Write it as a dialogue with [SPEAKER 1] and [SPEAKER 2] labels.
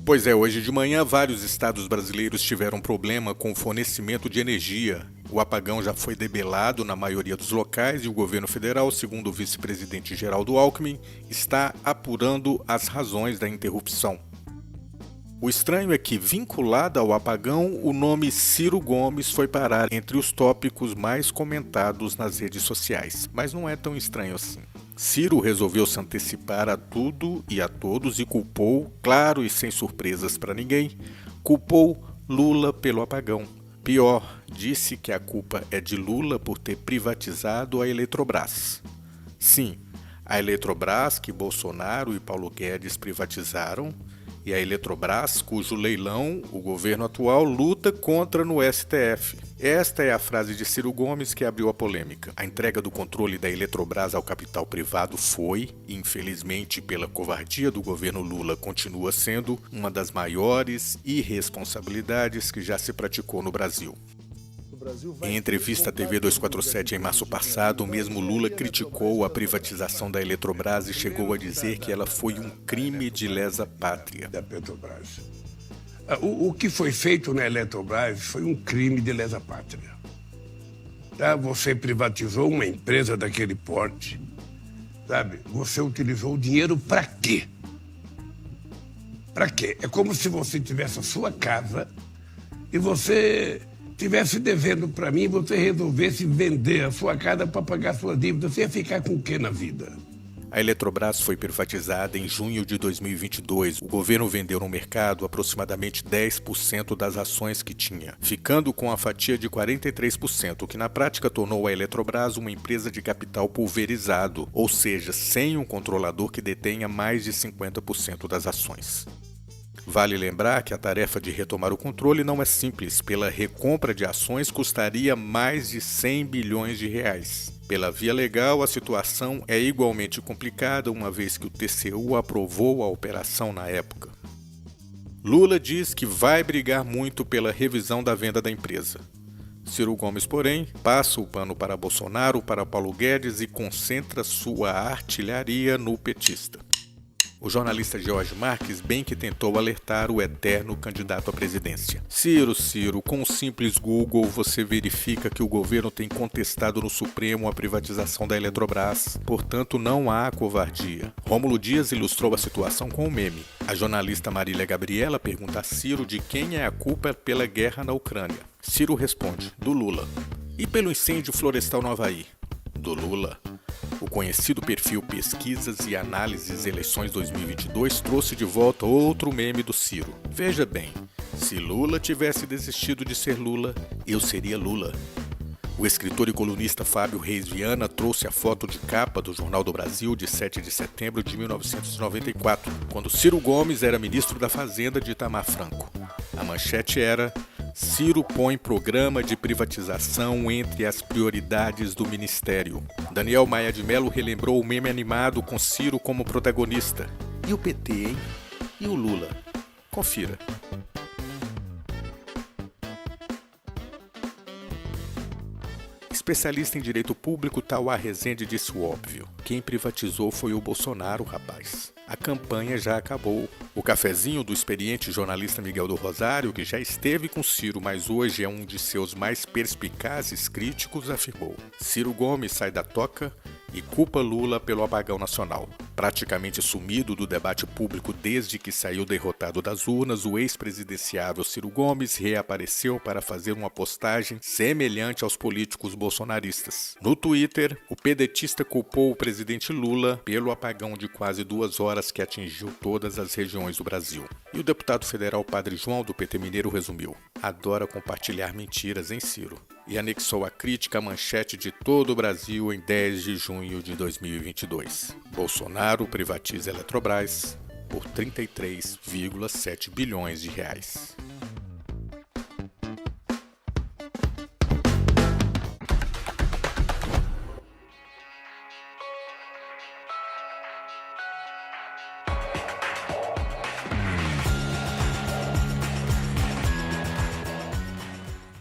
[SPEAKER 1] Pois é, hoje de manhã vários estados brasileiros tiveram problema com o fornecimento de energia. O apagão já foi debelado na maioria dos locais e o governo federal, segundo o vice-presidente Geraldo Alckmin, está apurando as razões da interrupção. O estranho é que, vinculado ao apagão, o nome Ciro Gomes foi parar entre os tópicos mais comentados nas redes sociais. Mas não é tão estranho assim. Ciro resolveu se antecipar a tudo e a todos e culpou, claro e sem surpresas para ninguém, culpou Lula pelo apagão. Pior, disse que a culpa é de Lula por ter privatizado a Eletrobras. Sim, a Eletrobras que Bolsonaro e Paulo Guedes privatizaram, e a Eletrobras, cujo leilão o governo atual luta contra no STF. Esta é a frase de Ciro Gomes que abriu a polêmica. A entrega do controle da Eletrobras ao capital privado foi, infelizmente pela covardia do governo Lula, continua sendo uma das maiores irresponsabilidades que já se praticou no Brasil. Em entrevista à TV 247 em março passado, o mesmo Lula criticou a privatização da Eletrobras e chegou a dizer que ela foi um crime de lesa pátria.
[SPEAKER 2] Da Petrobras. O que foi feito na Eletrobras foi um crime de lesa pátria. Tá? Você privatizou uma empresa daquele porte, sabe? Você utilizou o dinheiro para quê? Para quê? É como se você tivesse a sua casa e você estivesse devendo para mim, você resolvesse vender a sua casa para pagar suas dívidas, você ia ficar com o quê na vida?
[SPEAKER 1] A Eletrobras foi privatizada em junho de 2022. O governo vendeu no mercado aproximadamente 10% das ações que tinha, ficando com a fatia de 43%, o que na prática tornou a Eletrobras uma empresa de capital pulverizado, ou seja, sem um controlador que detenha mais de 50% das ações. Vale lembrar que a tarefa de retomar o controle não é simples. Pela recompra de ações custaria mais de 100 bilhões de reais. Pela via legal, a situação é igualmente complicada, uma vez que o TCU aprovou a operação na época. Lula diz que vai brigar muito pela revisão da venda da empresa. Ciro Gomes, porém, passa o pano para Bolsonaro, para Paulo Guedes e concentra sua artilharia no petista. O jornalista George Marques bem que tentou alertar o eterno candidato à presidência. Ciro, com um simples Google você verifica que o governo tem contestado no Supremo a privatização da Eletrobras. Portanto, não há covardia. Rômulo Dias ilustrou a situação com um meme. A jornalista Marília Gabriela pergunta a Ciro de quem é a culpa pela guerra na Ucrânia. Ciro responde, do Lula. E pelo incêndio florestal no Havaí? Do Lula. O conhecido perfil Pesquisas e Análises Eleições 2022 trouxe de volta outro meme do Ciro. Veja bem, se Lula tivesse desistido de ser Lula, eu seria Lula. O escritor e colunista Fábio Reis Viana trouxe a foto de capa do Jornal do Brasil de 7 de setembro de 1994, quando Ciro Gomes era ministro da Fazenda de Itamar Franco. A manchete era: Ciro põe programa de privatização entre as prioridades do ministério. Daniel Maia de Mello relembrou o meme animado com Ciro como protagonista. E o PT, hein? E o Lula? Confira. Especialista em direito público, Tauá Rezende disse o óbvio. Quem privatizou foi o Bolsonaro, rapaz. A campanha já acabou. O cafezinho do experiente jornalista Miguel do Rosário, que já esteve com Ciro, mas hoje é um de seus mais perspicazes críticos, afirmou: Ciro Gomes sai da toca e culpa Lula pelo apagão nacional. Praticamente sumido do debate público desde que saiu derrotado das urnas, o ex-presidenciável Ciro Gomes reapareceu para fazer uma postagem semelhante aos políticos bolsonaristas. No Twitter, o pedetista culpou o presidente Lula pelo apagão de quase 2 horas que atingiu todas as regiões do Brasil. E o deputado federal Padre João, do PT Mineiro, resumiu: adora compartilhar mentiras, hein, Ciro? E anexou a crítica à manchete de todo o Brasil em 10 de junho de 2022. Bolsonaro privatiza a Eletrobras por 33,7 bilhões de reais.